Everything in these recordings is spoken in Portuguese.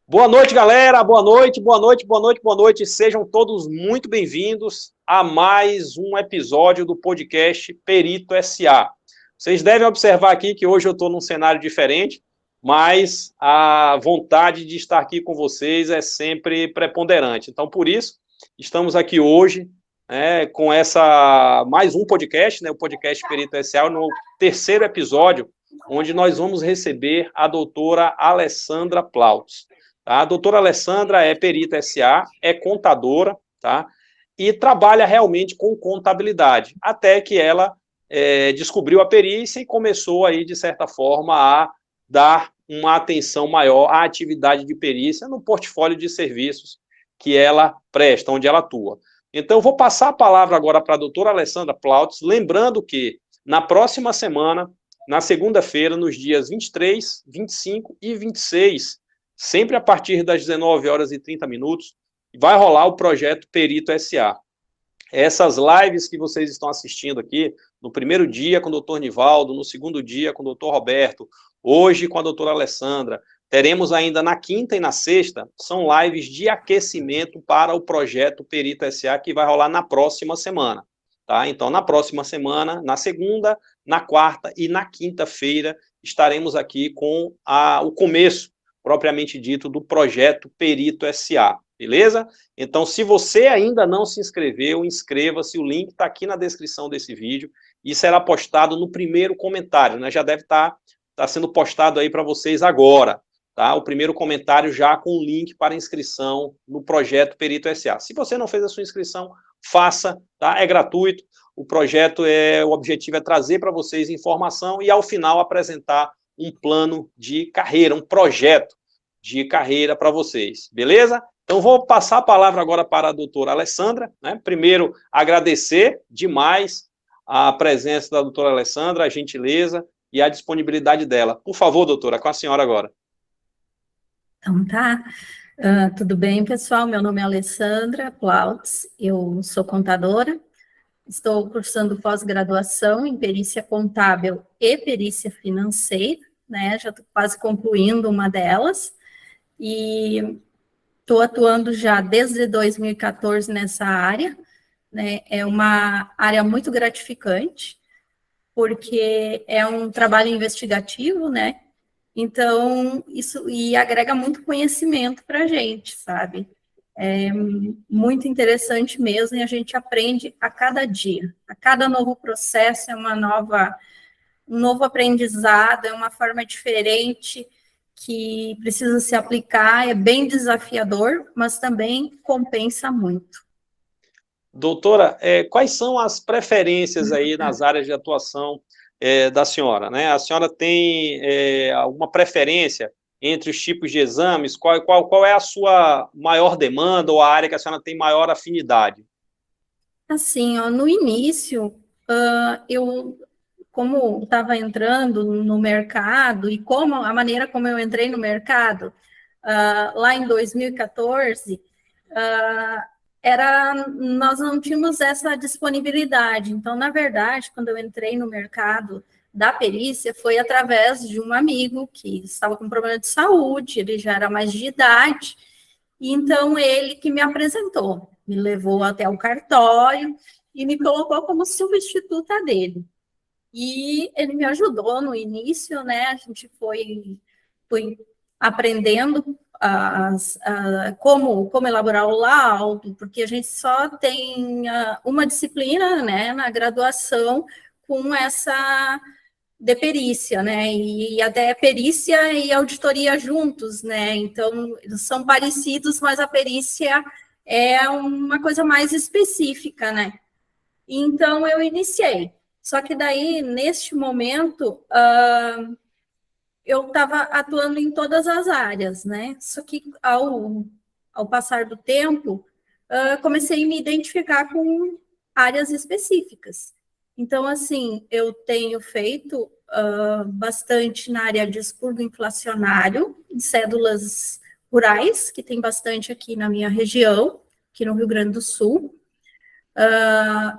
Boa noite, galera. Boa noite, boa noite, boa noite, boa noite. Sejam todos muito bem-vindos a mais um episódio do podcast Perito SA. Vocês devem observar aqui que hoje eu estou num cenário diferente, mas a vontade de estar aqui com vocês é sempre preponderante. Então, por isso, estamos aqui hoje com mais um podcast, o podcast Perito SA, no terceiro episódio, onde nós vamos receber a doutora Alessandra Plautz. A doutora Alessandra é perita SA, é contadora, tá? E trabalha realmente com contabilidade, até que ela descobriu a perícia e começou aí, de certa forma, a dar uma atenção maior à atividade de perícia no portfólio de serviços que ela presta, onde ela atua. Então, eu vou passar a palavra agora para a doutora Alessandra Plautz, lembrando que na próxima semana, na segunda-feira, nos dias 23, 25 e 26, sempre a partir das 19 horas e 30 minutos, vai rolar o projeto Perito SA. Essas lives que vocês estão assistindo aqui, no primeiro dia com o doutor Nivaldo, no segundo dia com o doutor Roberto, hoje com a doutora Alessandra, teremos ainda na quinta e na sexta, são lives de aquecimento para o projeto Perito SA, que vai rolar na próxima semana. Tá? Então, na próxima semana, na segunda, na quarta e na quinta-feira, estaremos aqui com o começo, propriamente dito, do projeto Perito SA, beleza? Então, se você ainda não se inscreveu, inscreva-se, o link está aqui na descrição desse vídeo e será postado no primeiro comentário, né? Já deve estar sendo postado aí para vocês agora, tá? O primeiro comentário já com o link para inscrição no projeto Perito SA. Se você não fez a sua inscrição, faça, tá? É gratuito, o objetivo é trazer para vocês informação e, ao final, apresentar um plano de carreira, um projeto de carreira para vocês, beleza? Então, vou passar a palavra agora para a doutora Alessandra, né? Primeiro, agradecer demais a presença da doutora Alessandra, a gentileza e a disponibilidade dela. Por favor, doutora, com a senhora agora. Então, tá. Tudo bem, pessoal? Meu nome é Alessandra Plautz, eu sou contadora, estou cursando pós-graduação em perícia contábil e perícia financeira, né? Já estou quase concluindo uma delas, e estou atuando já desde 2014 nessa área, né? É uma área muito gratificante, porque é um trabalho investigativo, né? Então, isso e agrega muito conhecimento para a gente, sabe? É muito interessante mesmo, e a gente aprende a cada dia. A cada novo processo é um novo aprendizado, é uma forma diferente que precisa se aplicar, é bem desafiador, mas também compensa muito. Doutora, quais são as preferências aí nas áreas de atuação da senhora, né? A senhora tem alguma preferência entre os tipos de exames? Qual é a sua maior demanda ou a área que a senhora tem maior afinidade? Assim, ó, no início, eu, como estava entrando no mercado e como a maneira como eu entrei no mercado, lá em 2014, nós não tínhamos essa disponibilidade. Então, na verdade, quando eu entrei no mercado da perícia, foi através de um amigo que estava com problema de saúde, ele já era mais de idade, e então ele que me apresentou, me levou até o cartório e me colocou como substituta dele. E ele me ajudou no início, né? A gente foi aprendendo como elaborar o laudo, porque a gente só tem uma disciplina, né, na graduação com essa de perícia, né, e até perícia e auditoria juntos, né, então eles são parecidos, mas a perícia é uma coisa mais específica, né. Então eu iniciei, só que daí, neste momento, eu estava atuando em todas as áreas, né? Só que ao passar do tempo, comecei a me identificar com áreas específicas. Então, assim, eu tenho feito bastante na área de expurgo inflacionário, em cédulas rurais, que tem bastante aqui na minha região, aqui no Rio Grande do Sul.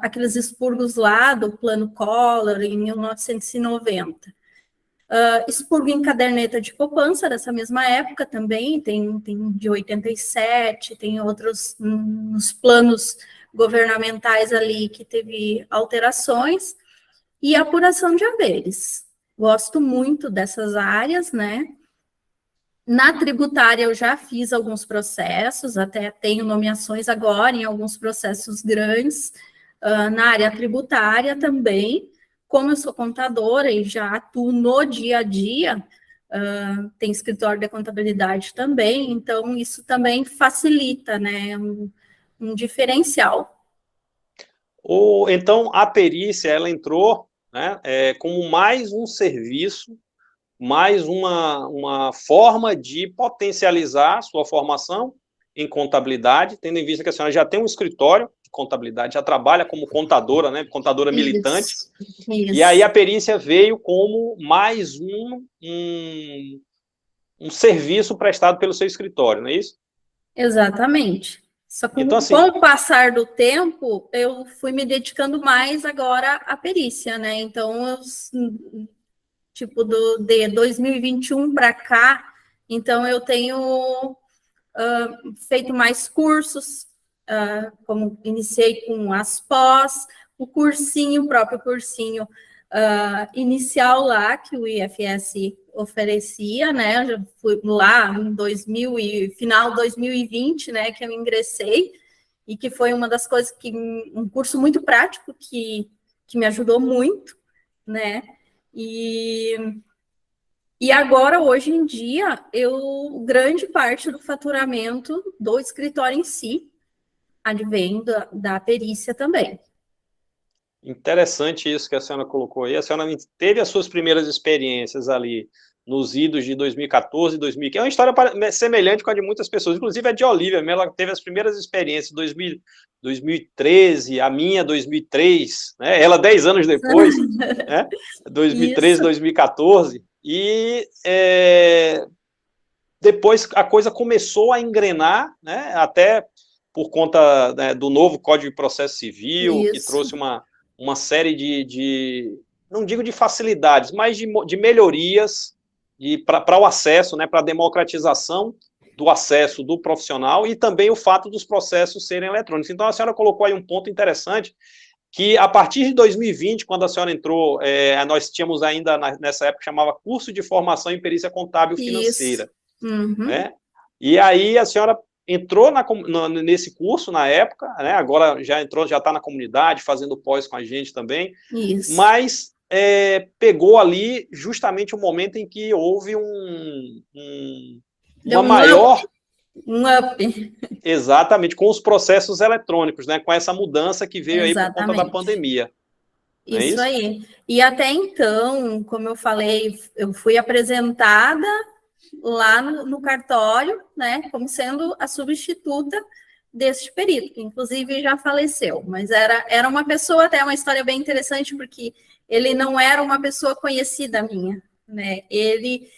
Aqueles expurgos lá do Plano Collor, em 1990. expurgo em caderneta de poupança dessa mesma época também, tem de 87, tem outros nos planos governamentais ali que teve alterações, e apuração de haveres. Gosto muito dessas áreas, né? Na tributária eu já fiz alguns processos, até tenho nomeações agora em alguns processos grandes, na área tributária também. Como eu sou contadora e já atuo no dia a dia, tem escritório de contabilidade também, então isso também facilita, né, um diferencial. Então, a perícia, ela entrou, né, como mais um serviço, mais uma forma de potencializar a sua formação em contabilidade, tendo em vista que a senhora já tem um escritório de contabilidade, já trabalha como contadora, né, contadora militante, Isso. E aí a perícia veio como mais um serviço prestado pelo seu escritório, não é isso? Exatamente. Só que Então, assim, com o passar do tempo, eu fui me dedicando mais agora à perícia, né? Então, tipo, de 2021 para cá, então eu tenho feito mais cursos, como iniciei com as pós, o próprio cursinho inicial lá, que o IFS oferecia, né? Eu já fui lá em final de 2020, né, que eu ingressei, e que foi uma das coisas um curso muito prático que me ajudou muito, né? E agora, hoje em dia, grande parte do faturamento do escritório em si advém da perícia também. interessante isso que a senhora colocou aí. A senhora teve as suas primeiras experiências ali nos idos de 2014 e 2015. É uma história semelhante com a de muitas pessoas, inclusive a de Olivia mesmo, ela teve as primeiras experiências em 2013, a minha 2003, né? Ela 10 anos depois, né? 2013, 2014, e depois a coisa começou a engrenar, né? Até por conta, né, do novo Código de Processo Civil, que trouxe uma série não digo de facilidades, mas de melhorias para o acesso, né, para a democratização do acesso do profissional e também o fato dos processos serem eletrônicos. Então, a senhora colocou aí um ponto interessante, que a partir de 2020, quando a senhora entrou, nós tínhamos ainda, nessa época, chamava Curso de Formação em Perícia Contábil Financeira. Uhum. Né? E aí a senhora entrou nesse curso na época, né? Agora já está na comunidade, fazendo pós com a gente também, Isso. Mas pegou ali justamente o momento em que houve uma maior... Um up. Exatamente, com os processos eletrônicos, né? Com essa mudança que veio aí por conta da pandemia. Isso aí. E até então, como eu falei, eu fui apresentada lá no cartório, né, como sendo a substituta deste perito, que inclusive já faleceu, mas era uma pessoa, até uma história bem interessante, porque ele não era uma pessoa conhecida minha, né, ele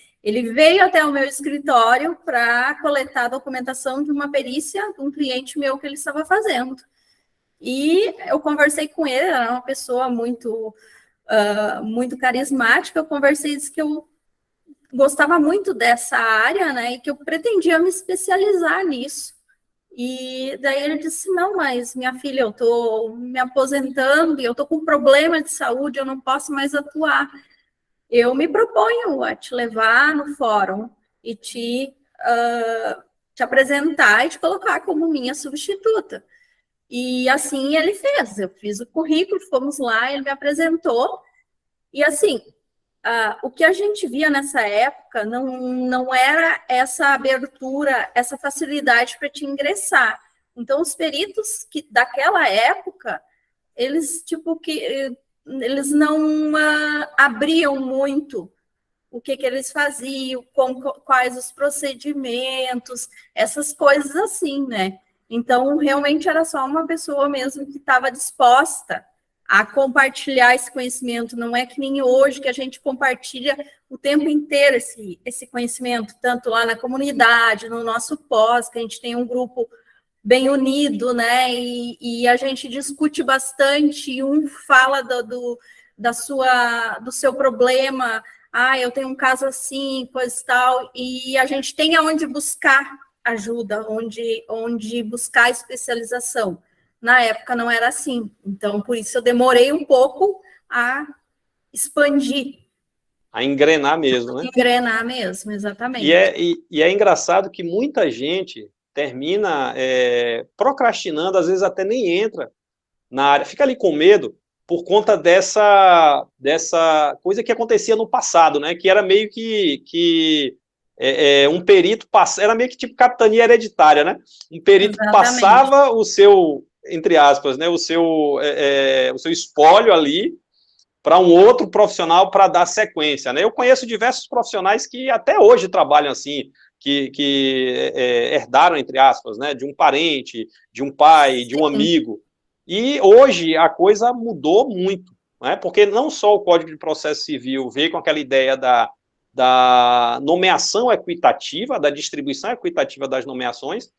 veio até o meu escritório para coletar a documentação de uma perícia de um cliente meu que ele estava fazendo. E eu conversei com ele, era uma pessoa muito, muito carismática, eu conversei, disse que eu gostava muito dessa área, né, e que eu pretendia me especializar nisso. E daí ele disse, não, mas minha filha, eu estou me aposentando e eu estou com problema de saúde, eu não posso mais atuar. Eu me proponho a te levar no fórum e te apresentar e te colocar como minha substituta. E assim ele fez, eu fiz o currículo, fomos lá, ele me apresentou, e assim, o que a gente via nessa época não era essa abertura, essa facilidade para te ingressar. Então, os peritos daquela época, eles eles não abriam muito o que eles faziam, quais os procedimentos, essas coisas assim, né? Então, realmente era só uma pessoa mesmo que estava disposta a compartilhar esse conhecimento. Não é que nem hoje que a gente compartilha o tempo inteiro esse conhecimento, tanto lá na comunidade, no nosso pós, que a gente tem um grupo bem unido, né? E a gente discute bastante, um fala do seu problema, eu tenho um caso assim, coisa e tal, e a gente tem aonde buscar ajuda, onde buscar especialização. Na época não era assim, então por isso eu demorei um pouco a expandir. A engrenar mesmo, né? Engrenar mesmo, E exatamente. é engraçado que muita gente termina procrastinando, às vezes até nem entra na área, fica ali com medo por conta dessa coisa que acontecia no passado, né? Que era meio que um perito era meio que tipo capitania hereditária, né? Um perito Exatamente. passava o seu, entre aspas, né? O seu espólio ali para um outro profissional para dar sequência, né? Eu conheço diversos profissionais que até hoje trabalham assim, que herdaram, entre aspas, né? De um parente, de um pai, de um Sim, amigo. E hoje a coisa mudou muito, né? Porque não só o Código de Processo Civil veio com aquela ideia da nomeação equitativa, da distribuição equitativa das nomeações,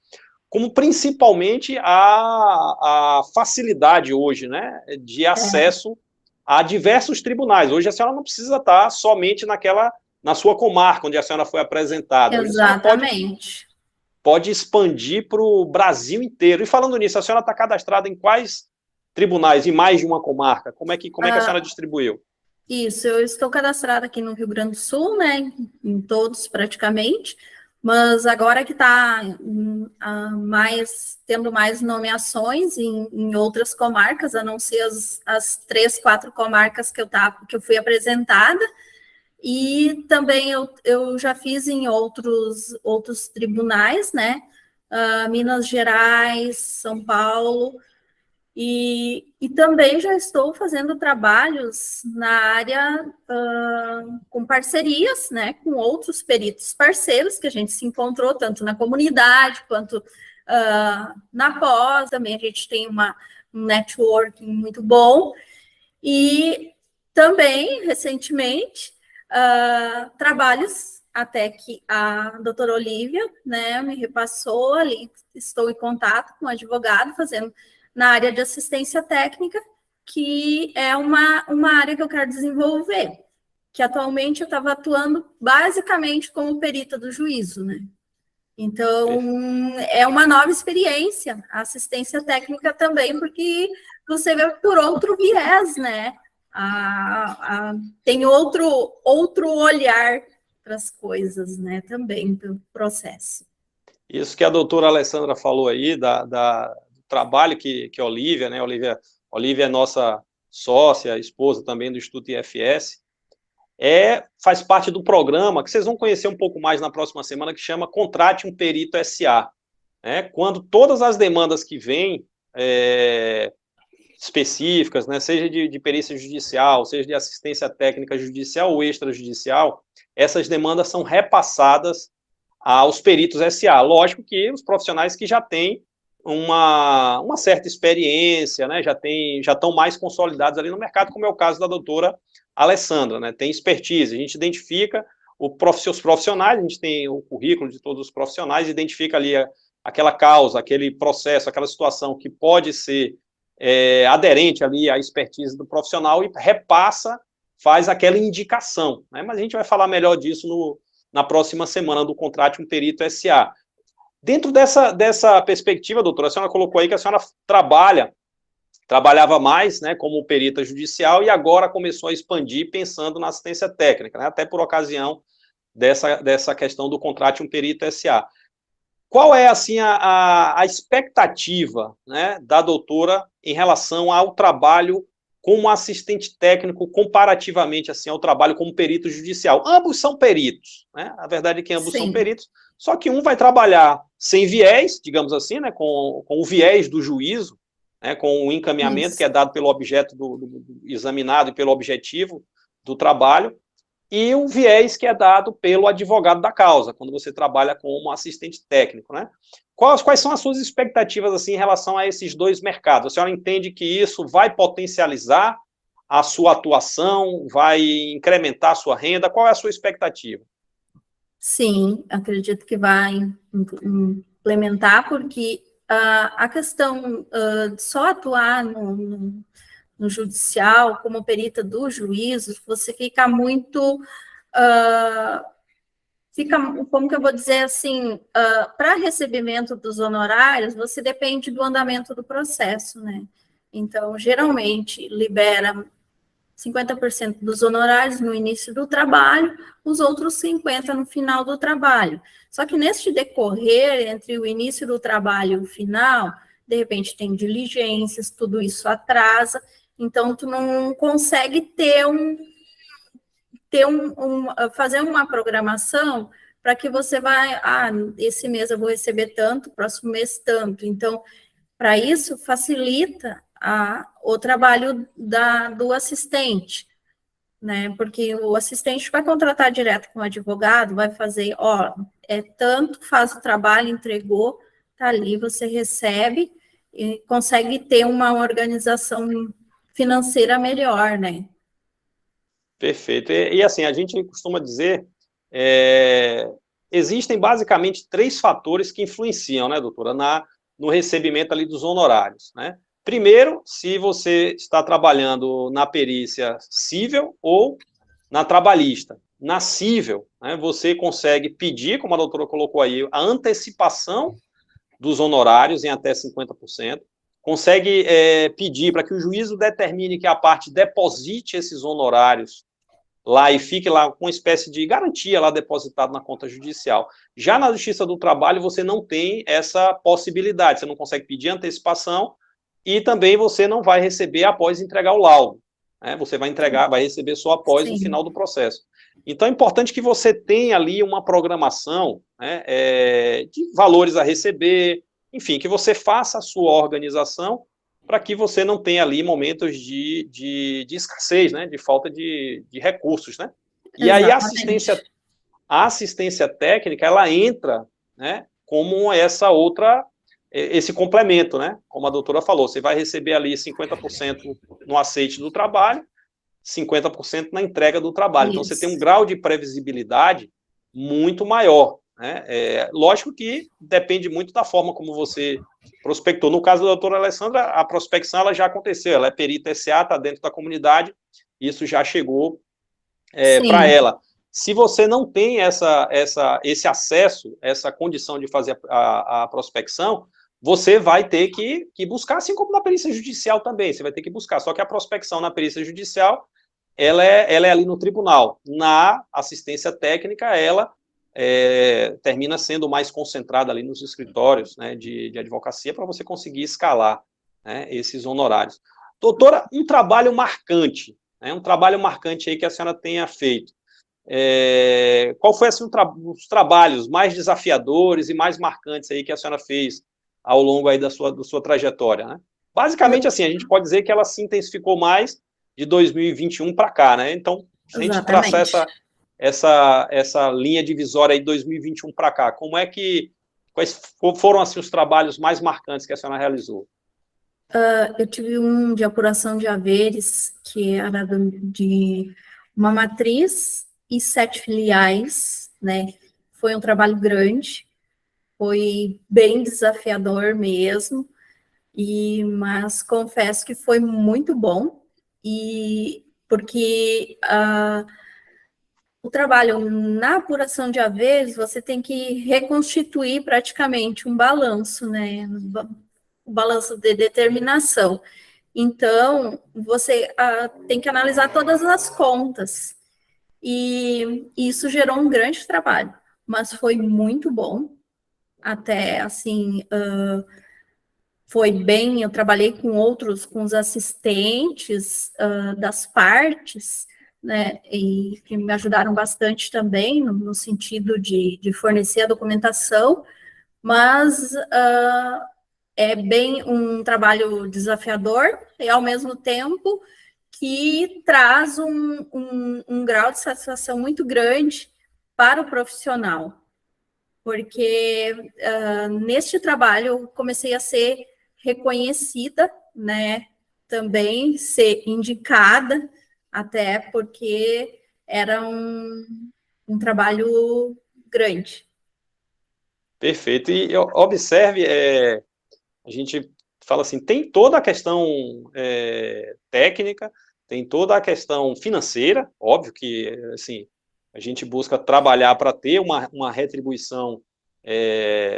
como principalmente a facilidade hoje, né, de acesso a diversos tribunais. Hoje a senhora não precisa estar somente na sua comarca, onde a senhora foi apresentada. Hoje a senhora exatamente. pode expandir para o Brasil inteiro. E falando nisso, a senhora está cadastrada em quais tribunais, em mais de uma comarca? Como é que a senhora distribuiu? Isso, eu estou cadastrada aqui no Rio Grande do Sul, né, em todos praticamente, mas agora que está tendo mais nomeações em outras comarcas, a não ser as 3, 4 comarcas que eu fui apresentada, e também eu já fiz em outros tribunais, né, Minas Gerais, São Paulo, e também já estou fazendo trabalhos na área com parcerias, né, com outros peritos parceiros que a gente se encontrou tanto na comunidade quanto na pós. Também a gente tem um networking muito bom. E também, recentemente, trabalhos até que a doutora Olívia, né, me repassou ali, estou em contato com um advogado fazendo na área de assistência técnica, que é uma área que eu quero desenvolver, que atualmente eu estava atuando basicamente como perita do juízo, né? Então, é uma nova experiência, a assistência técnica também, porque você vê por outro viés, né? Tem outro olhar para as coisas, né? Também, do processo. Isso que a doutora Alessandra falou aí, do trabalho que a Olívia, né? Olívia é nossa sócia, esposa também do Instituto IFS, faz parte do programa que vocês vão conhecer um pouco mais na próxima semana, que chama Contrate um Perito SA. Né? Quando todas as demandas que vêm específicas, né, seja de perícia judicial, seja de assistência técnica judicial ou extrajudicial, essas demandas são repassadas aos peritos SA. Lógico que os profissionais que já têm uma certa experiência, né, já estão mais consolidados ali no mercado, como é o caso da doutora Alessandra, né, tem expertise, a gente identifica os profissionais, a gente tem o currículo de todos os profissionais, identifica ali aquela causa, aquele processo, aquela situação que pode ser aderente ali à expertise do profissional e repassa, faz aquela indicação, né, mas a gente vai falar melhor disso na próxima semana do Contrate um Perito SA. Dentro dessa perspectiva, doutora, a senhora colocou aí que a senhora trabalhava mais, né, como perita judicial e agora começou a expandir pensando na assistência técnica, né, até por ocasião dessa questão do Contrate um Perito SA. Qual é, assim, a expectativa, né, da doutora em relação ao trabalho como assistente técnico comparativamente assim ao trabalho como perito judicial? Ambos são peritos, né? A verdade é que ambos são peritos, só que um vai trabalhar sem viés, digamos assim, né, com o viés do juízo, né, com o encaminhamento que é dado pelo objeto do examinado e pelo objetivo do trabalho, e o viés que é dado pelo advogado da causa, quando você trabalha como assistente técnico, né? Quais são as suas expectativas assim, em relação a esses dois mercados? A senhora entende que isso vai potencializar a sua atuação, vai incrementar a sua renda? Qual é a sua expectativa? Sim, acredito que vai implementar, porque a questão de só atuar no judicial, como perita do juízo, você fica muito fica, como que eu vou dizer assim, para recebimento dos honorários, você depende do andamento do processo, né? Então, geralmente, libera 50% dos honorários no início do trabalho, os outros 50% no final do trabalho. Só que neste decorrer, entre o início do trabalho e o final, de repente tem diligências, tudo isso atrasa, então tu não consegue fazer uma programação para que você vai, esse mês eu vou receber tanto, próximo mês tanto. Então, para isso, facilita o trabalho do assistente, né? Porque o assistente vai contratar direto com o advogado, vai fazer, é tanto, faz o trabalho, entregou, tá ali, você recebe e consegue ter uma organização financeira melhor, né? Perfeito. E assim, a gente costuma dizer, existem basicamente 3 fatores que influenciam, né, doutora, no recebimento ali dos honorários, né? Primeiro, se você está trabalhando na perícia cível ou na trabalhista. Na cível, né, você consegue pedir, como a doutora colocou aí, a antecipação dos honorários em até 50%, consegue pedir para que o juízo determine que a parte deposite esses honorários lá e fique lá com uma espécie de garantia lá depositado na conta judicial. Já na Justiça do Trabalho, você não tem essa possibilidade, você não consegue pedir antecipação e também você não vai receber após entregar o laudo, né? Você vai receber só após o final do processo. Então, é importante que você tenha ali uma programação, né, de valores a receber, enfim, que você faça a sua organização para que você não tenha ali momentos de escassez, né, de falta de recursos, né? E aí a assistência técnica, ela entra, né, como esse complemento, né? Como a doutora falou, você vai receber ali 50% no aceite do trabalho, 50% na entrega do trabalho. Então, você tem um grau de previsibilidade muito maior, né? Lógico que depende muito da forma como você prospectou. No caso da doutora Alessandra, a prospecção ela já aconteceu, ela é perita SA, está dentro da comunidade, isso já chegou para ela. Se você não tem esse acesso, essa condição de fazer a prospecção, você vai ter que buscar, assim como na perícia judicial também, você vai ter que buscar. Só que a prospecção na perícia judicial, ela é ali no tribunal. Na assistência técnica, ela termina sendo mais concentrada ali nos escritórios, né, de advocacia para você conseguir escalar, né, esses honorários. Doutora, um trabalho marcante, né, um trabalho marcante aí que a senhora tenha feito. Qual foi assim, os trabalhos mais desafiadores e mais marcantes aí que a senhora fez ao longo aí da sua trajetória, né? Basicamente, assim, a gente pode dizer que ela se intensificou mais de 2021 para cá, né? Então, se a gente traçar essa linha divisória aí de 2021 para cá, quais foram assim, os trabalhos mais marcantes que a senhora realizou? Eu tive um de apuração de haveres, que era de uma matriz e 7 filiais, né? Foi um trabalho grande, foi bem desafiador mesmo, mas confesso que foi muito bom, porque o trabalho na apuração de haveres, você tem que reconstituir praticamente um balanço, né? O balanço de determinação. Então, você tem que analisar todas as contas. E isso gerou um grande trabalho, mas foi muito bom. Até, assim, foi bem, eu trabalhei com os assistentes das partes, né, e que me ajudaram bastante também, no sentido de fornecer a documentação, mas é bem um trabalho desafiador e, ao mesmo tempo, que traz um grau de satisfação muito grande para o profissional, porque neste trabalho eu comecei a ser reconhecida, né, também ser indicada, até porque era um trabalho grande. Perfeito. E observe, a gente fala assim, tem toda a questão técnica, tem toda a questão financeira, óbvio que, assim, A gente busca trabalhar para ter uma retribuição,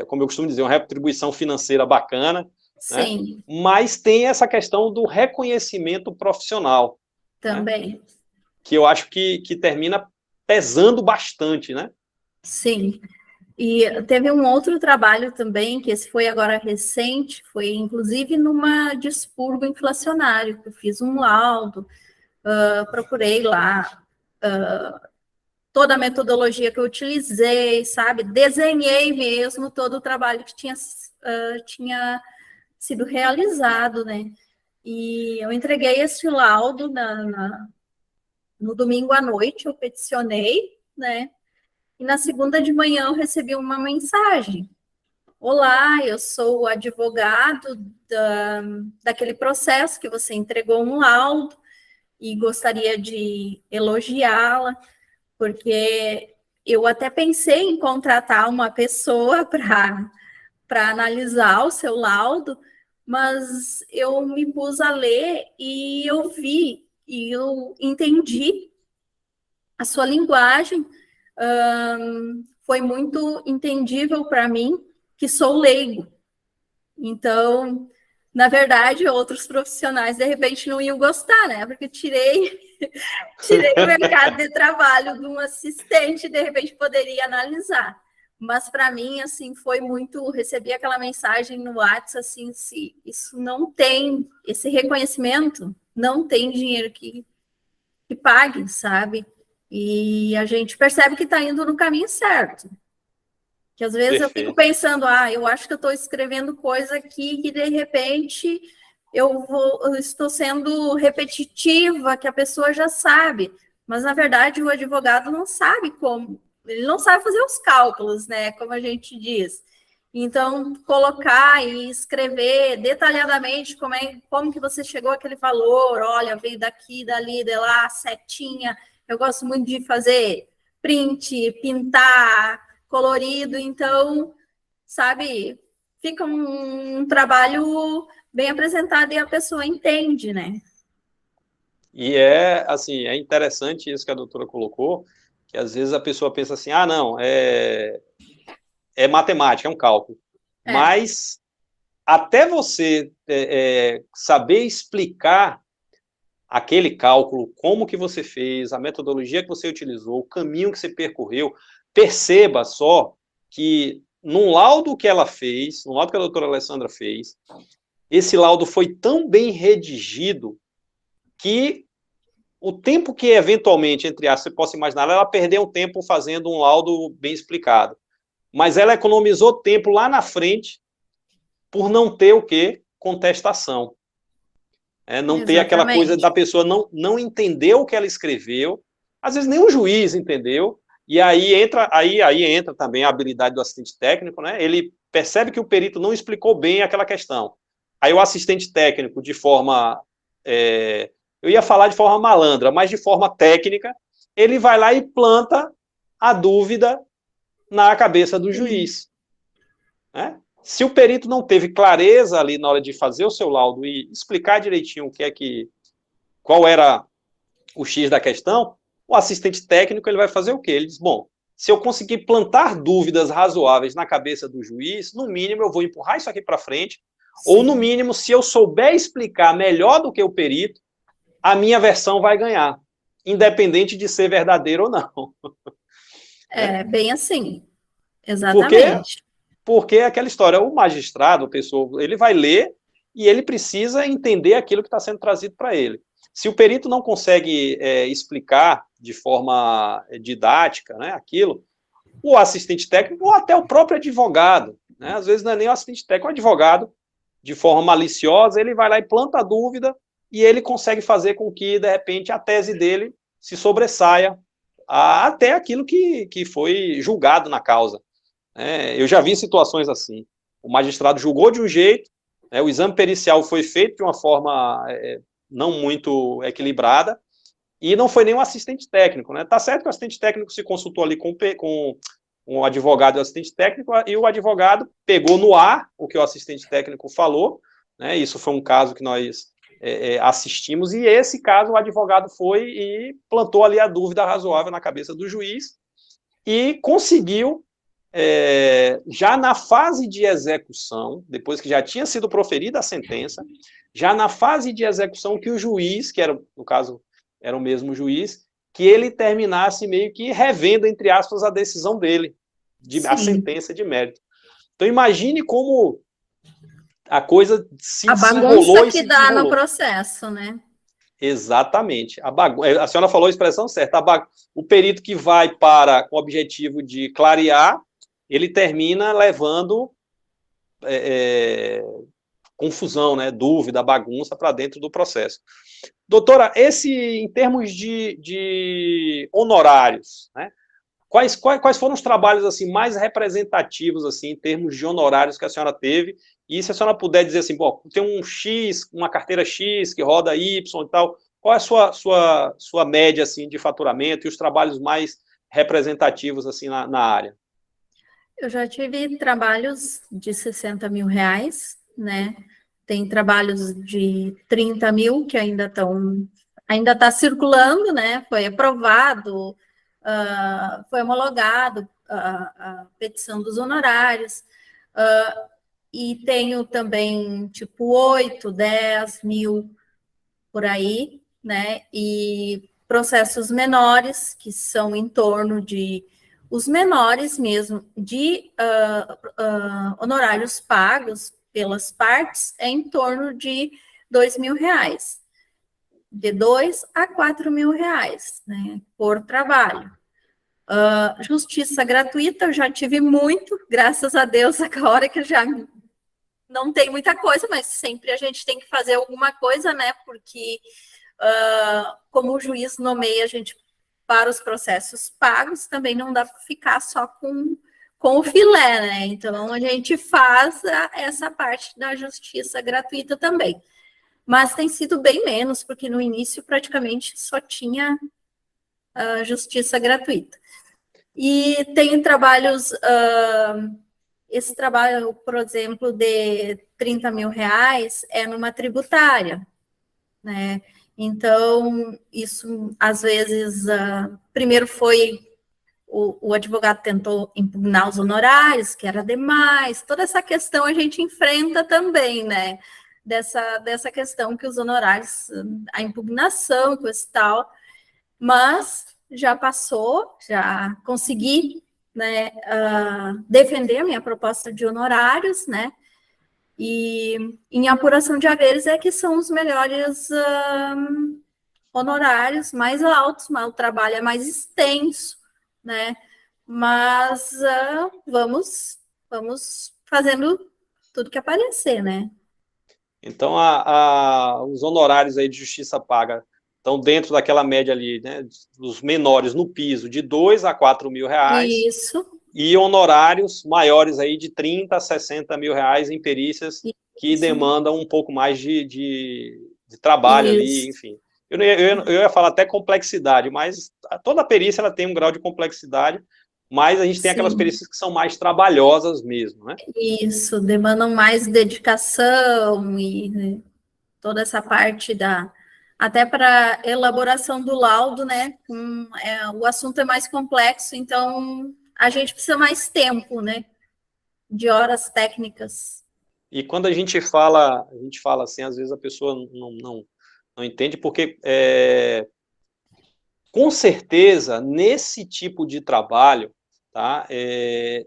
como eu costumo dizer, uma retribuição financeira bacana, Sim. Né? Mas tem essa questão do reconhecimento profissional. Também. Né? Que eu acho que termina pesando bastante, né? Sim. E teve um outro trabalho também, que esse foi agora recente, foi inclusive numa de expurgo inflacionário, que eu fiz um laudo, procurei lá toda a metodologia que eu utilizei, sabe? Desenhei mesmo todo o trabalho que tinha sido realizado, né? E eu entreguei esse laudo no domingo à noite, eu peticionei, né? E na segunda de manhã eu recebi uma mensagem. Olá, eu sou o advogado daquele processo que você entregou um laudo e gostaria de elogiá-la, porque eu até pensei em contratar uma pessoa para analisar o seu laudo, mas eu me pus a ler e eu vi e eu entendi a sua linguagem, foi muito entendível para mim, que sou leigo. Então, na verdade, outros profissionais, de repente, não iam gostar, né? Porque tirei o mercado de trabalho de um assistente, de repente, poderia analisar. Mas, para mim, assim, foi muito... Recebi aquela mensagem no WhatsApp, assim, se isso não tem, esse reconhecimento, não tem dinheiro que pague, sabe? E a gente percebe que está indo no caminho certo. Que às vezes eu fico pensando, eu acho que eu estou escrevendo coisa aqui que de repente eu estou sendo repetitiva, que a pessoa já sabe. Mas na verdade o advogado não sabe como, ele não sabe fazer os cálculos, né? Como a gente diz. Então, colocar e escrever detalhadamente como que você chegou àquele valor, olha, veio daqui, dali, de lá, setinha. Eu gosto muito de fazer print, pintar, colorido, então, sabe, fica um trabalho bem apresentado e a pessoa entende, né? E assim, é interessante isso que a doutora colocou, que às vezes a pessoa pensa assim, não, é matemática, é um cálculo. Mas até você saber explicar aquele cálculo, como que você fez, a metodologia que você utilizou, o caminho que você percorreu, perceba só que num laudo que ela fez, no laudo que a doutora Alessandra fez, esse laudo foi tão bem redigido que o tempo que eventualmente, entre aspas, você possa imaginar, ela perdeu um tempo fazendo um laudo bem explicado. Mas ela economizou tempo lá na frente por não ter o quê? Contestação. Não ter aquela coisa da pessoa não entender o que ela escreveu, às vezes nem o juiz entendeu, e aí entra também a habilidade do assistente técnico, né? Ele percebe que o perito não explicou bem aquela questão. Aí o assistente técnico, de forma, eu ia falar de forma malandra, mas de forma técnica, ele vai lá e planta a dúvida na cabeça do juiz. Né? Se o perito não teve clareza ali na hora de fazer o seu laudo e explicar direitinho qual era o X da questão, o assistente técnico ele vai fazer o quê? Ele diz, bom, se eu conseguir plantar dúvidas razoáveis na cabeça do juiz, no mínimo eu vou empurrar isso aqui para frente, sim, ou no mínimo, se eu souber explicar melhor do que o perito, a minha versão vai ganhar, independente de ser verdadeiro ou não. Bem assim, exatamente. Porque é aquela história, o magistrado, a pessoa, ele vai ler e ele precisa entender aquilo que está sendo trazido para ele. Se o perito não consegue explicar de forma didática, né, aquilo, o assistente técnico ou até o próprio advogado, né, às vezes não é nem o assistente técnico, o advogado, de forma maliciosa, ele vai lá e planta a dúvida e ele consegue fazer com que, de repente, a tese dele se sobressaia até aquilo que foi julgado na causa. Eu já vi situações assim. O magistrado julgou de um jeito, o exame pericial foi feito de uma forma não muito equilibrada, e não foi nenhum assistente técnico. Tá certo que o assistente técnico se consultou ali com o advogado e o assistente técnico, e o advogado pegou no ar o que o assistente técnico falou. Isso foi um caso que nós assistimos, e esse caso o advogado foi e plantou ali a dúvida razoável na cabeça do juiz e conseguiu, já na fase de execução, depois que já tinha sido proferida a sentença, já na fase de execução que o juiz, que era, no caso, era o mesmo juiz, que ele terminasse meio que revendo, entre aspas, a decisão dele, a sentença de mérito. Então imagine como a coisa se desenrolou e se dá no processo, né? Exatamente. A senhora falou a expressão certa. O perito que vai para com o objetivo de clarear, ele termina levando confusão, né, dúvida, bagunça para dentro do processo. Doutora, em termos de honorários, né, quais foram os trabalhos assim mais representativos assim em termos de honorários que a senhora teve? E se a senhora puder dizer assim, bom, tem um X, uma carteira X que roda Y e tal, qual é a sua média assim de faturamento e os trabalhos mais representativos assim na área? Eu já tive trabalhos de 60 mil reais, né? Tem trabalhos de 30 mil que ainda está circulando, né? Foi aprovado, foi homologado a petição dos honorários, e tenho também tipo 8, 10 mil por aí, né? E processos menores, que são em torno de os menores mesmo, de honorários pagos pelas partes, é em torno de 2 mil reais, de 2 a 4 mil reais, né, por trabalho. Justiça gratuita, eu já tive muito, graças a Deus, agora que já não tem muita coisa, mas sempre a gente tem que fazer alguma coisa, né, porque como o juiz nomeia a gente para os processos pagos, também não dá para ficar só com o filé, né? Então, a gente faz essa parte da justiça gratuita também. Mas tem sido bem menos, porque no início praticamente só tinha justiça gratuita. E tem trabalhos, esse trabalho, por exemplo, de 30 mil reais é numa tributária, né? Então, isso, às vezes, primeiro foi o advogado tentou impugnar os honorários, que era demais, toda essa questão a gente enfrenta também, né? Dessa questão que os honorários, a impugnação, coisa e tal, mas já passou, já consegui, né, defender a minha proposta de honorários, né? E em apuração de haveres é que são os melhores honorários, mais altos, mas o trabalho é mais extenso, né? Mas vamos fazendo tudo que aparecer, né? Então, os honorários aí de justiça paga estão dentro daquela média ali, né, dos menores no piso, de 2 a 4 mil reais. Isso. E honorários maiores aí de 30 a 60 mil reais em perícias que demandam um pouco mais de trabalho ali, enfim. Eu ia falar até complexidade, mas toda perícia ela tem um grau de complexidade, mas a gente tem aquelas perícias que são mais trabalhosas mesmo, né? Isso, demandam mais dedicação e toda essa parte até para elaboração do laudo, né? O assunto é mais complexo, então a gente precisa mais tempo, né? De horas técnicas. E quando a gente fala assim, às vezes a pessoa não entende, porque com certeza nesse tipo de trabalho, tá,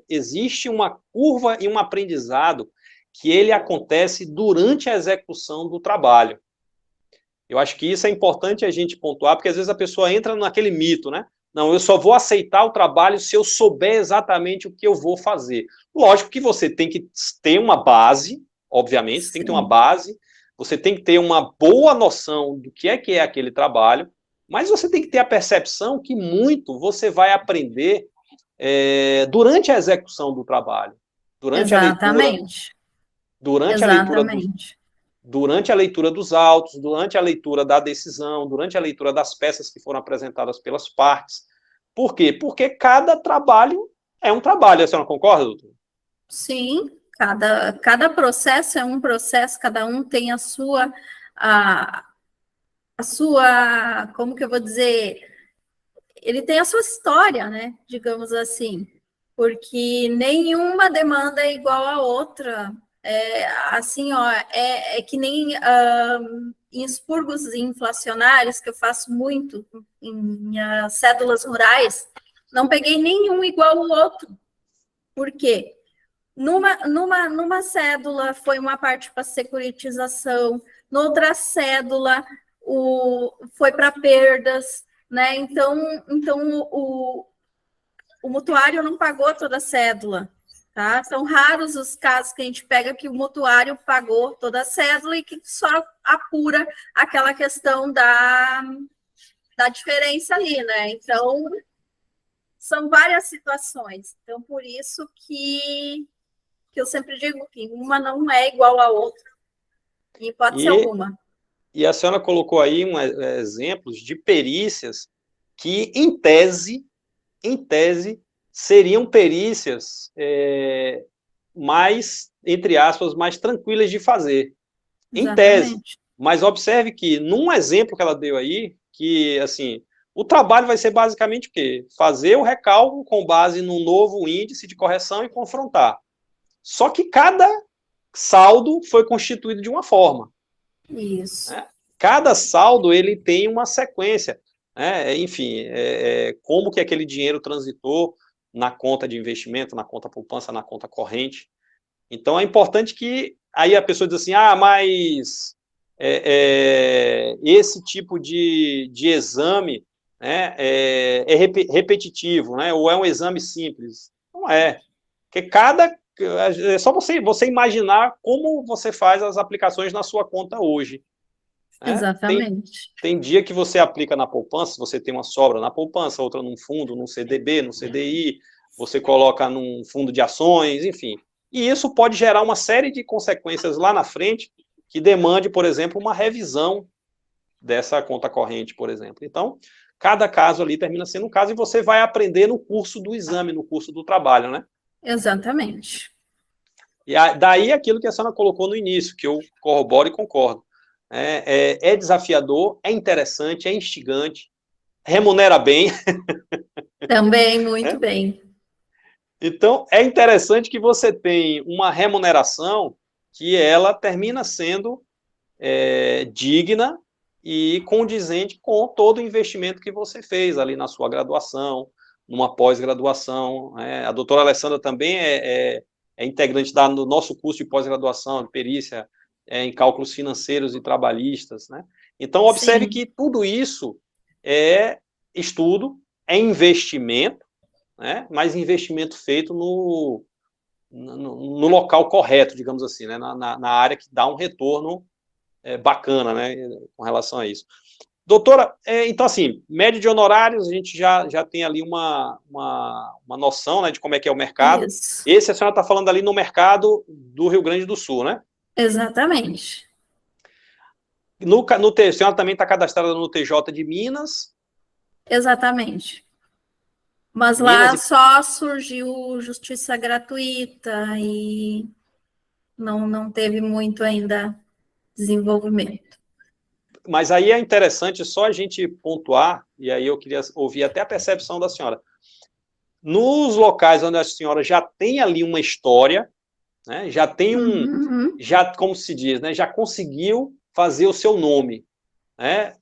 existe uma curva e um aprendizado que ele acontece durante a execução do trabalho. Eu acho que isso é importante a gente pontuar, porque às vezes a pessoa entra naquele mito, né? Não, eu só vou aceitar o trabalho se eu souber exatamente o que eu vou fazer. Lógico que você tem que ter uma base, obviamente, você tem que ter uma base, você tem que ter uma boa noção do que é aquele trabalho, mas você tem que ter a percepção que muito você vai aprender durante a execução do trabalho. Durante Exatamente. Durante a leitura dos autos, durante a leitura da decisão, durante a leitura das peças que foram apresentadas pelas partes. Por quê? Porque cada trabalho é um trabalho. A senhora concorda, doutor? Sim, cada processo é um processo, cada um tem a sua a, a sua, como que eu vou dizer, ele tem a sua história, né? Digamos assim, porque nenhuma demanda é igual à outra. Assim, ó, é que nem em expurgos inflacionários, que eu faço muito em cédulas rurais, não peguei nenhum igual ao outro. Por quê? Numa cédula foi uma parte para securitização, noutra cédula foi para perdas, né? Então o mutuário não pagou toda a cédula, tá? São raros os casos que a gente pega que o mutuário pagou toda a cédula e que só apura aquela questão da diferença ali, né? Então, são várias situações. Então, por isso que eu sempre digo que uma não é igual à outra, em hipótese alguma. E a senhora colocou aí exemplos de perícias que, em tese, seriam perícias mais, entre aspas, mais tranquilas de fazer. Em tese. Mas observe que, num exemplo que ela deu aí, que, assim, o trabalho vai ser basicamente o quê? Fazer o recálculo com base num novo índice de correção e confrontar. Só que cada saldo foi constituído de uma forma. Isso. Né? Cada saldo, ele tem uma sequência. Enfim, como que aquele dinheiro transitou na conta de investimento, na conta poupança, na conta corrente. Então, é importante que aí a pessoa diz assim, mas esse tipo de exame, né, é repetitivo, né, ou é um exame simples. Não é. Porque é só você imaginar como você faz as aplicações na sua conta hoje. Né? Exatamente. Tem dia que você aplica na poupança, você tem uma sobra na poupança, outra num fundo, num CDB, num CDI, você coloca num fundo de ações, enfim. E isso pode gerar uma série de consequências lá na frente que demande, por exemplo, uma revisão dessa conta corrente, por exemplo. Então, cada caso ali termina sendo um caso e você vai aprender no curso do exame, no curso do trabalho, né? Exatamente. E daí aquilo que a senhora colocou no início, que eu corroboro e concordo. É desafiador, é interessante, é instigante, remunera bem. Também, muito bem. Então, é interessante que você tem uma remuneração que ela termina sendo digna e condizente com todo o investimento que você fez ali na sua graduação, numa pós-graduação. A doutora Alessandra também é integrante do nosso curso de pós-graduação, de perícia em cálculos financeiros e trabalhistas. Né? Então, observe que tudo isso é estudo, é investimento, né? Mas investimento feito no local correto, digamos assim, né? na área que dá um retorno bacana, né? Com relação a isso. Doutora, então assim, média de honorários, a gente já tem ali uma noção, né, de como é que é o mercado. Isso. Esse a senhora está falando ali no mercado do Rio Grande do Sul, né? Exatamente. A senhora também está cadastrada no TJ de Minas? Exatamente. Mas lá só surgiu justiça gratuita e não teve muito ainda desenvolvimento. Mas aí é interessante só a gente pontuar, e aí eu queria ouvir até a percepção da senhora. Nos locais onde a senhora já tem ali uma história, né, já tem já, como se diz, né, já conseguiu fazer o seu nome. Né?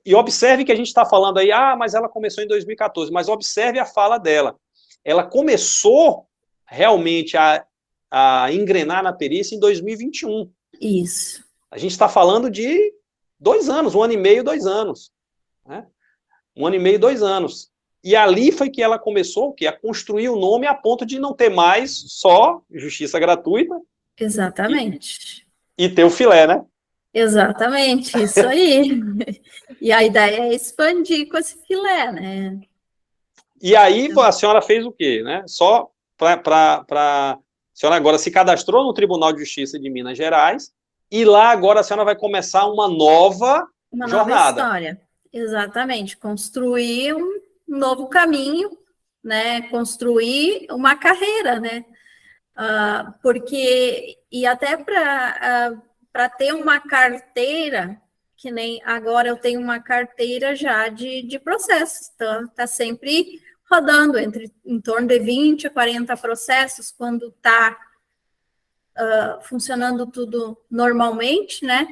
E observe que a gente está falando aí, mas ela começou em 2014, mas observe a fala dela. Ela começou realmente a engrenar na perícia em 2021. Isso. A gente está falando de 2 anos, 1 ano e meio, 2 anos. Né? 1 ano e meio, 2 anos. E ali foi que ela começou a construir o nome a ponto de não ter mais só justiça gratuita. Exatamente. E ter o filé, né? Exatamente, isso aí. E a ideia é expandir com esse filé, né? E aí a senhora fez o quê? Né? Só para a senhora agora se cadastrou no Tribunal de Justiça de Minas Gerais e lá agora a senhora vai começar uma nova jornada. Nova história. Exatamente. Construir um novo caminho, né? Construir uma carreira, né? Porque, e até para para ter uma carteira, que nem agora eu tenho uma carteira já de processos, então está sempre rodando em torno de 20 a 40 processos, quando está funcionando tudo normalmente, né?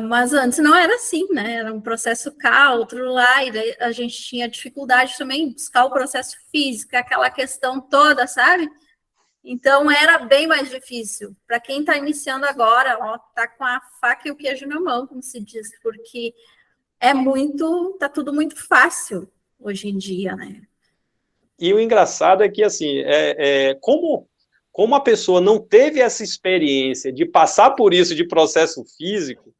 Mas antes não era assim, né? Era um processo cá, outro lá, e daí a gente tinha dificuldade também em buscar o processo físico, aquela questão toda, sabe? Então era bem mais difícil. Para quem está iniciando agora, ó, tá com a faca e o queijo na mão, como se diz, porque tá tudo muito fácil hoje em dia, né? E o engraçado é que, assim, como a pessoa não teve essa experiência de passar por isso de processo físico,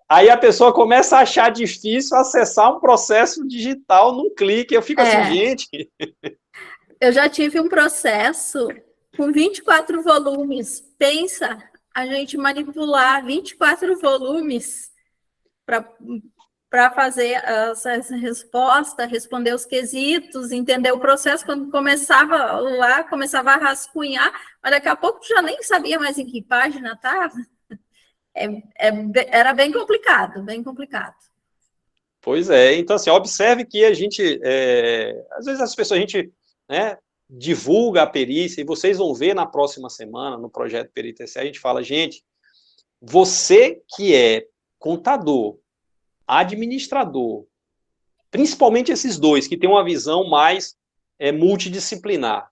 aí a pessoa começa a achar difícil acessar um processo digital num clique. Eu fico assim, gente... Eu já tive um processo com 24 volumes. Pensa, a gente manipular 24 volumes para fazer essa resposta, responder os quesitos, entender o processo. Quando começava a rascunhar, mas daqui a pouco já nem sabia mais em que página estava. Era bem complicado, bem complicado. Pois é, então assim, observe que a gente, às vezes as pessoas, a gente, né, divulga a perícia, e vocês vão ver na próxima semana, no projeto Perito SA, a gente fala, gente, você que é contador, administrador, principalmente esses dois, que têm uma visão mais multidisciplinar,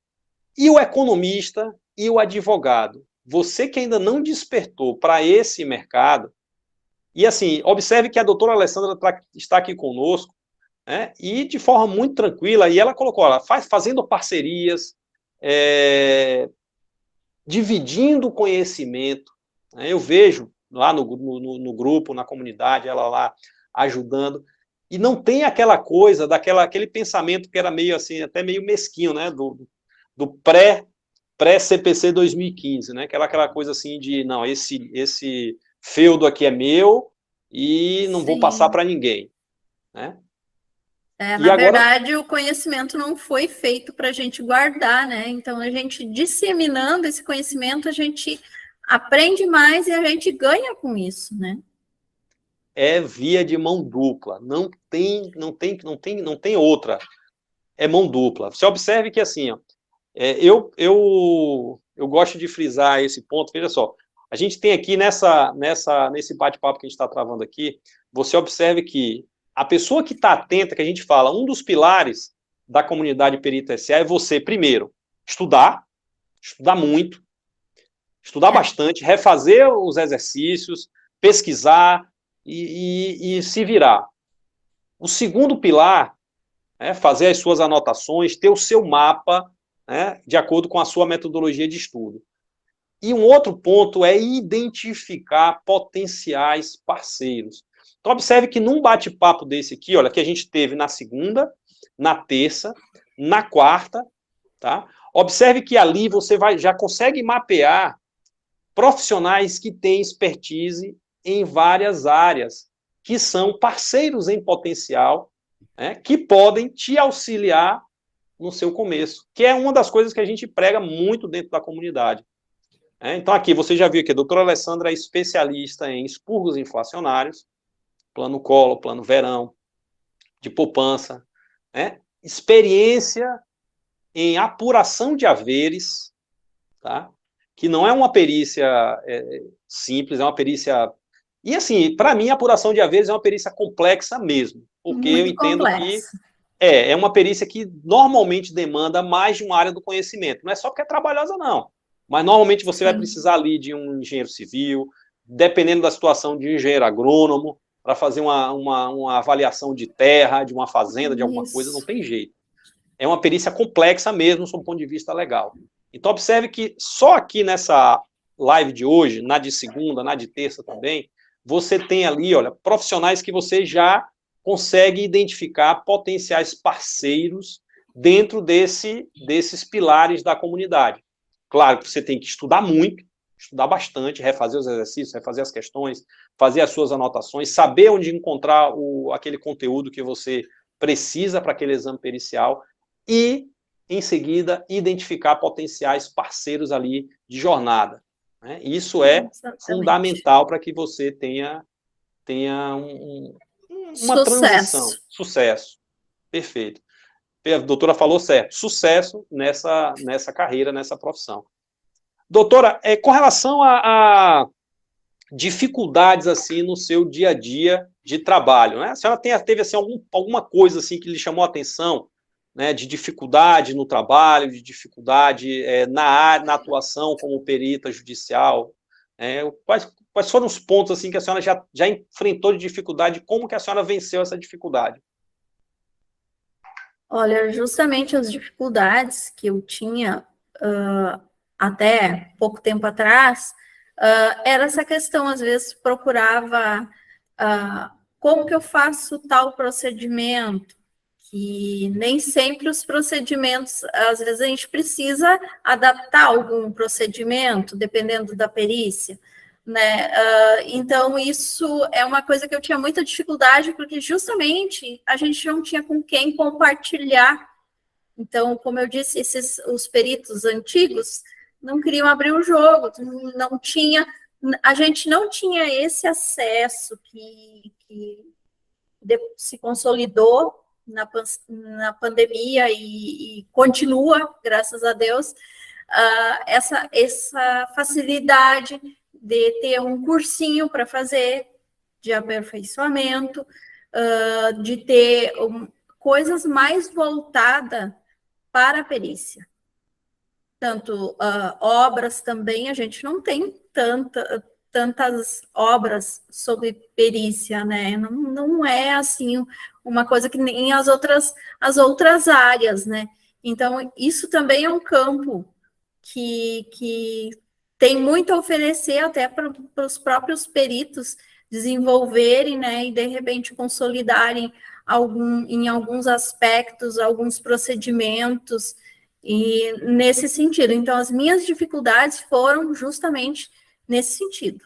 e o economista e o advogado, você que ainda não despertou para esse mercado, e assim, observe que a doutora Alessandra está aqui conosco, né, e de forma muito tranquila, e ela colocou, fazendo parcerias, dividindo o conhecimento, né, eu vejo lá no grupo, na comunidade, ela lá ajudando, e não tem aquela coisa, aquele pensamento que era meio assim, até meio mesquinho, né, do pré-CPC 2015, né, aquela coisa assim de, não, esse feudo aqui é meu e não vou passar para ninguém, né? Na verdade, o conhecimento não foi feito para a gente guardar, né? Então, a gente disseminando esse conhecimento, a gente aprende mais e a gente ganha com isso, né? É via de mão dupla, não tem outra. É mão dupla. Você observe que assim, ó, eu gosto de frisar esse ponto. Veja só, a gente tem aqui nesse bate-papo que a gente está travando aqui, você observe que a pessoa que está atenta, que a gente fala, um dos pilares da comunidade Perito SA é você, primeiro, estudar muito, estudar bastante, refazer os exercícios, pesquisar e se virar. O segundo pilar é fazer as suas anotações, ter o seu mapa, né, de acordo com a sua metodologia de estudo. E um outro ponto é identificar potenciais parceiros. Então, observe que num bate-papo desse aqui, olha, que a gente teve na segunda, na terça, na quarta, tá? Observe que ali você já consegue mapear profissionais que têm expertise em várias áreas, que são parceiros em potencial, né, que podem te auxiliar no seu começo, que é uma das coisas que a gente prega muito dentro da comunidade. Então, aqui, você já viu que a doutora Alessandra é especialista em expurgos inflacionários, plano Collor, plano Verão, de poupança, né? Experiência em apuração de haveres, tá? Que não é uma perícia simples, é uma perícia... E, assim, para mim, a apuração de haveres é uma perícia complexa mesmo, porque muito eu entendo complexa. Que é uma perícia que normalmente demanda mais de uma área do conhecimento. Não é só porque é trabalhosa, não. Mas, normalmente, você vai precisar ali de um engenheiro civil, dependendo da situação, de um engenheiro agrônomo, para fazer uma avaliação de terra, de uma fazenda, de alguma coisa, não tem jeito. É uma perícia complexa mesmo, sob o ponto de vista legal. Então, observe que só aqui nessa live de hoje, na de segunda, na de terça também, você tem ali, olha, profissionais que você já consegue identificar potenciais parceiros dentro desses pilares da comunidade. Claro que você tem que estudar muito, estudar bastante, refazer os exercícios, refazer as questões, fazer as suas anotações, saber onde encontrar aquele conteúdo que você precisa para aquele exame pericial e, em seguida, identificar potenciais parceiros ali de jornada. né? Isso é Exatamente. fundamental para que você tenha uma transição. Sucesso. Perfeito. A doutora falou certo. Sucesso nessa carreira, nessa profissão. Doutora, com relação a dificuldades assim no seu dia a dia de trabalho, né? A senhora teve assim, alguma coisa assim que lhe chamou a atenção, né, de dificuldade no trabalho, de dificuldade na atuação como perita judicial? Quais foram os pontos assim que a senhora já enfrentou de dificuldade? Como que a senhora venceu essa dificuldade? Olha, justamente as dificuldades que eu tinha até pouco tempo atrás, era essa questão, às vezes procurava como que eu faço tal procedimento, que nem sempre os procedimentos, às vezes a gente precisa adaptar algum procedimento, dependendo da perícia, né? Então, isso é uma coisa que eu tinha muita dificuldade, porque justamente a gente não tinha com quem compartilhar. Então, como eu disse, os peritos antigos não queriam abrir o jogo, não tinha, a gente não tinha esse acesso que se consolidou na pandemia e continua, graças a Deus, essa facilidade de ter um cursinho para fazer de aperfeiçoamento, de ter coisas mais voltadas para a perícia. Tanto obras também, a gente não tem tantas obras sobre perícia, né? Não é assim uma coisa que nem as outras áreas, né? Então, isso também é um campo que tem muito a oferecer até para os próprios peritos desenvolverem, né? E de repente consolidarem em alguns aspectos, alguns procedimentos, e nesse sentido. Então, as minhas dificuldades foram justamente nesse sentido.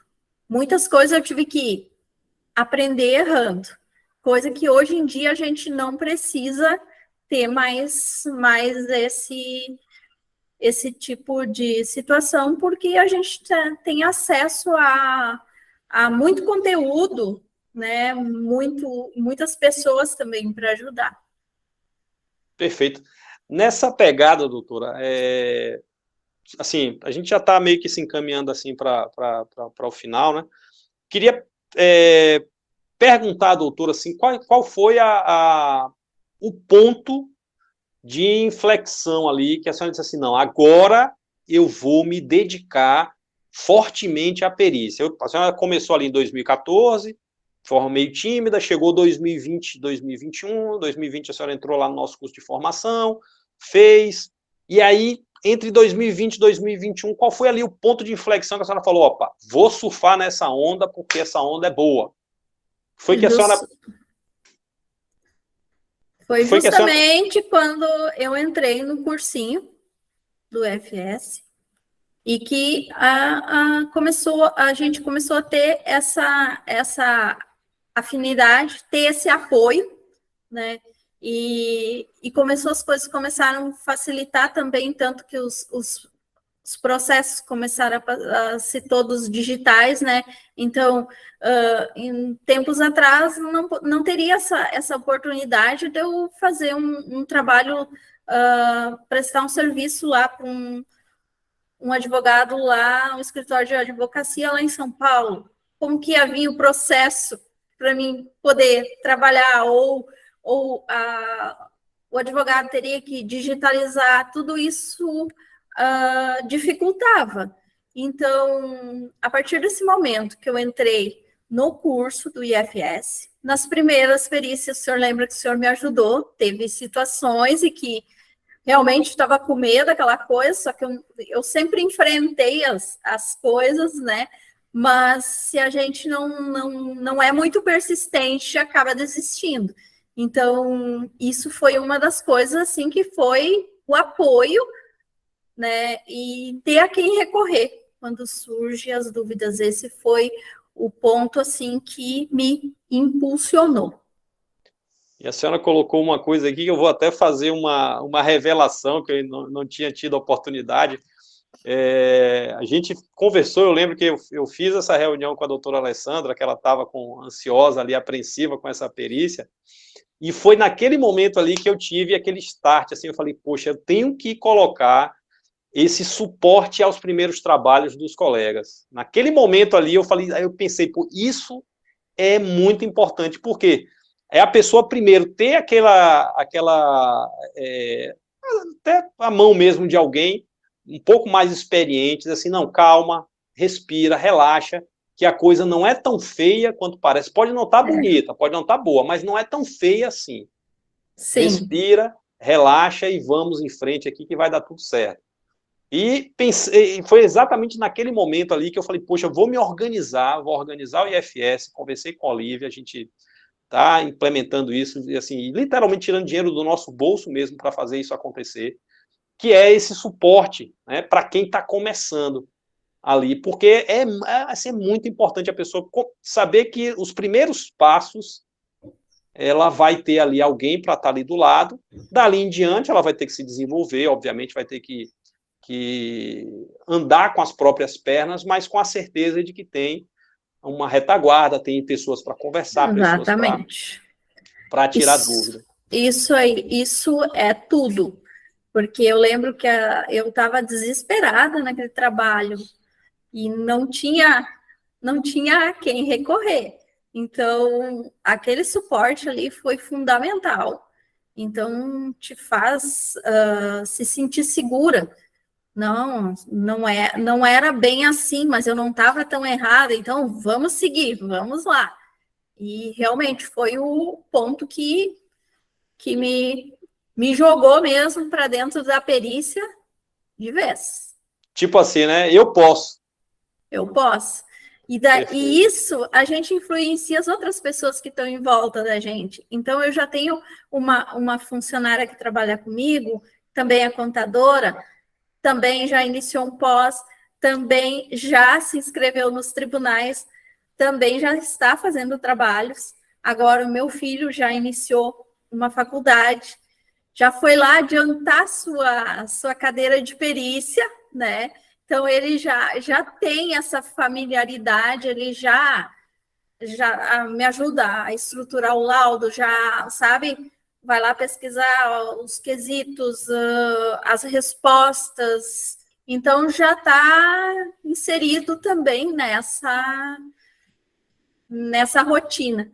Muitas coisas eu tive que aprender errando, coisa que hoje em dia a gente não precisa ter mais esse tipo de situação, porque a gente tem acesso a muito conteúdo, né? Muitas pessoas também para ajudar. Perfeito. Nessa pegada, doutora, assim, a gente já está meio que se encaminhando assim para o final, né? Queria perguntar à doutora assim, qual foi o ponto de inflexão ali que a senhora disse assim, não, agora eu vou me dedicar fortemente à perícia. A senhora começou ali em 2014, de forma meio tímida, chegou 2020, 2021, 2020 a senhora entrou lá no nosso curso de formação, fez, e aí, entre 2020 e 2021, qual foi ali o ponto de inflexão que a senhora falou, opa, vou surfar nessa onda porque essa onda é boa? Foi que a senhora... Foi justamente quando eu entrei no cursinho do FS e que a gente começou a ter essa afinidade, ter esse apoio, né? E as coisas começaram a facilitar também, tanto que os processos começaram a ser todos digitais, né? Então, em tempos atrás, não teria essa oportunidade de eu fazer um trabalho, prestar um serviço lá para um advogado lá, um escritório de advocacia lá em São Paulo. Como que havia o processo para mim poder trabalhar, ou o advogado teria que digitalizar, tudo isso dificultava. Então, a partir desse momento que eu entrei no curso do IFS, nas primeiras perícias, o senhor lembra que o senhor me ajudou, teve situações e que realmente estava com medo daquela coisa, só que eu sempre enfrentei as coisas, né? Mas se a gente não é muito persistente, acaba desistindo. Então, isso foi uma das coisas, assim, que foi o apoio, né? E ter a quem recorrer quando surgem as dúvidas. Esse foi o ponto, assim, que me impulsionou. E a senhora colocou uma coisa aqui que eu vou até fazer uma revelação, que eu não tinha tido a oportunidade. A gente conversou, eu lembro que eu fiz essa reunião com a doutora Alessandra, que ela estava ansiosa ali, apreensiva com essa perícia, e foi naquele momento ali que eu tive aquele start, assim, eu falei, poxa, eu tenho que colocar esse suporte aos primeiros trabalhos dos colegas. Naquele momento ali, aí eu pensei, pô, isso é muito importante, porque é a pessoa primeiro ter até a mão mesmo de alguém um pouco mais experiente, assim, não, calma, respira, relaxa, que a coisa não é tão feia quanto parece. Pode não estar bonita, pode não estar boa, mas não é tão feia assim. Sim. Respira, relaxa e vamos em frente aqui que vai dar tudo certo. E foi exatamente naquele momento ali que eu falei, poxa, vou organizar o IFS, conversei com a Olivia, a gente está implementando isso, assim, literalmente tirando dinheiro do nosso bolso mesmo para fazer isso acontecer, que é esse suporte, né, para quem está começando ali, porque assim, é muito importante a pessoa saber que os primeiros passos ela vai ter ali alguém para estar ali do lado, dali em diante ela vai ter que se desenvolver, obviamente vai ter que andar com as próprias pernas, mas com a certeza de que tem uma retaguarda, tem pessoas para conversar, Exatamente. Para tirar dúvida. Isso é tudo, porque eu lembro que eu estava desesperada naquele trabalho e não tinha a quem recorrer. Então, aquele suporte ali foi fundamental. Então, te faz se sentir segura. Não era bem assim, mas eu não estava tão errada, então vamos seguir, vamos lá. E realmente foi o ponto que me jogou mesmo para dentro da perícia de vez. Tipo assim, né? Eu posso. Eu posso. E isso a gente influencia as outras pessoas que estão em volta da gente. Então, eu já tenho uma funcionária que trabalha comigo, também é contadora, também já iniciou um pós, também já se inscreveu nos tribunais, também já está fazendo trabalhos. Agora, o meu filho já iniciou uma faculdade, já foi lá adiantar sua cadeira de perícia, né? Então, ele já tem essa familiaridade, ele já me ajuda a estruturar o laudo, já, sabe, vai lá pesquisar os quesitos, as respostas. Então, já está inserido também nessa rotina.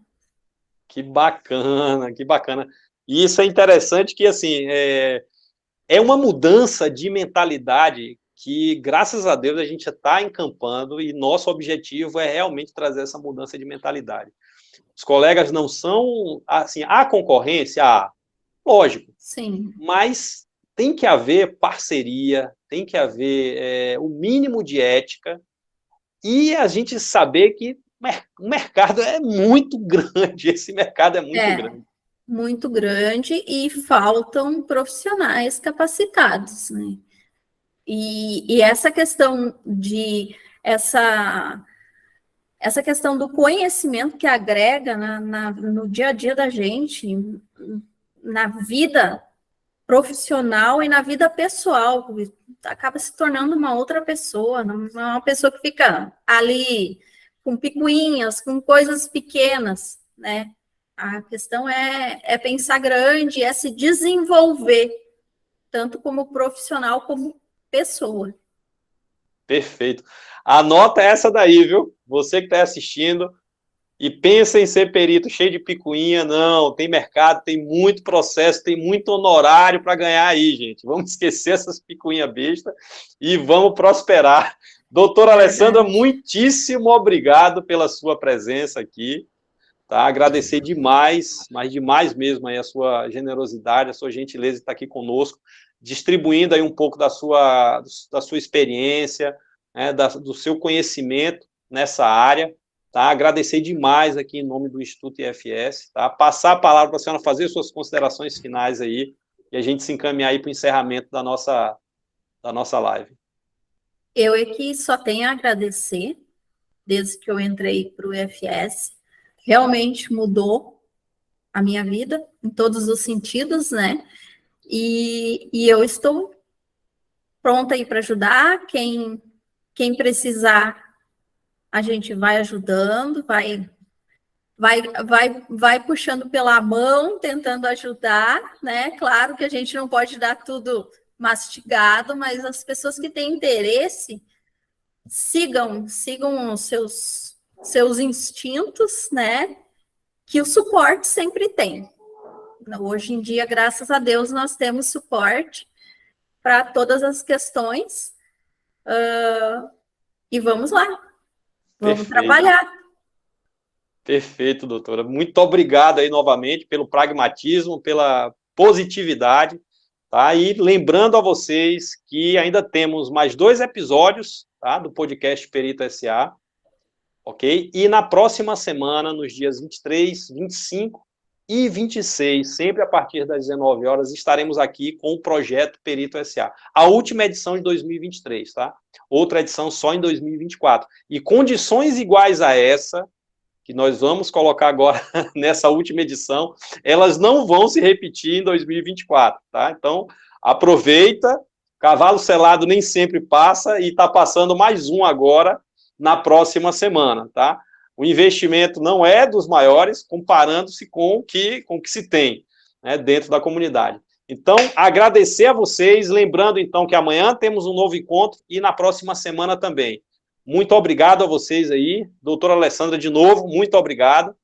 Que bacana, que bacana. E isso é interessante que, assim, é uma mudança de mentalidade que, graças a Deus, a gente está encampando e nosso objetivo é realmente trazer essa mudança de mentalidade. Os colegas não são, assim, a concorrência, lógico, Sim. Mas tem que haver parceria, tem que haver o mínimo de ética e a gente saber que o mercado é muito grande, esse mercado é muito grande. Muito grande e faltam profissionais capacitados, né? E essa questão essa questão do conhecimento que agrega no dia a dia da gente, na vida profissional e na vida pessoal, acaba se tornando uma outra pessoa, não é uma pessoa que fica ali com picuinhas, com coisas pequenas, né? A questão é pensar grande, é se desenvolver, tanto como profissional como pessoa. Perfeito. Anota essa daí, viu? Você que está assistindo e pensa em ser perito cheio de picuinha, não, tem mercado, tem muito processo, tem muito honorário para ganhar aí, gente. Vamos esquecer essas picuinhas bestas e vamos prosperar. Doutora Alessandra, muitíssimo obrigado pela sua presença aqui. Tá? Agradecer demais, mas demais mesmo aí a sua generosidade, a sua gentileza de estar aqui conosco, distribuindo aí um pouco da sua experiência, né, do seu conhecimento nessa área. Tá? Agradecer demais aqui em nome do Instituto IFS. Tá? Passar a palavra para a senhora fazer suas considerações finais aí e a gente se encaminhar aí para o encerramento da nossa live. Eu é que só tenho a agradecer, desde que eu entrei para o IFS, realmente mudou a minha vida, em todos os sentidos, né? E eu estou pronta aí para ajudar. Quem precisar, a gente vai ajudando, vai puxando pela mão, tentando ajudar, né? Claro que a gente não pode dar tudo mastigado, mas as pessoas que têm interesse, sigam os seus instintos, né? Que o suporte sempre tem. Hoje em dia, graças a Deus, nós temos suporte para todas as questões, e vamos lá, vamos trabalhar. Perfeito, doutora. Muito obrigado aí novamente pelo pragmatismo, pela positividade, tá? E lembrando a vocês que ainda temos mais 2 episódios, tá, do podcast Perito SA, ok? E na próxima semana, nos dias 23, 25 e 26, sempre a partir das 19 horas, estaremos aqui com o projeto Perito SA. A última edição de 2023, tá? Outra edição só em 2024. E condições iguais a essa, que nós vamos colocar agora nessa última edição, elas não vão se repetir em 2024, tá? Então, aproveita, cavalo selado nem sempre passa, e está passando mais um agora na próxima semana, tá? O investimento não é dos maiores, comparando-se com o que se tem, né, dentro da comunidade. Então, agradecer a vocês, lembrando então que amanhã temos um novo encontro e na próxima semana também. Muito obrigado a vocês aí. Doutora Alessandra, de novo, muito obrigado.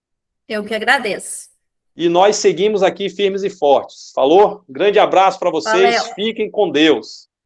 Eu que agradeço. E nós seguimos aqui firmes e fortes. Falou? Grande abraço para vocês. Valeu. Fiquem com Deus.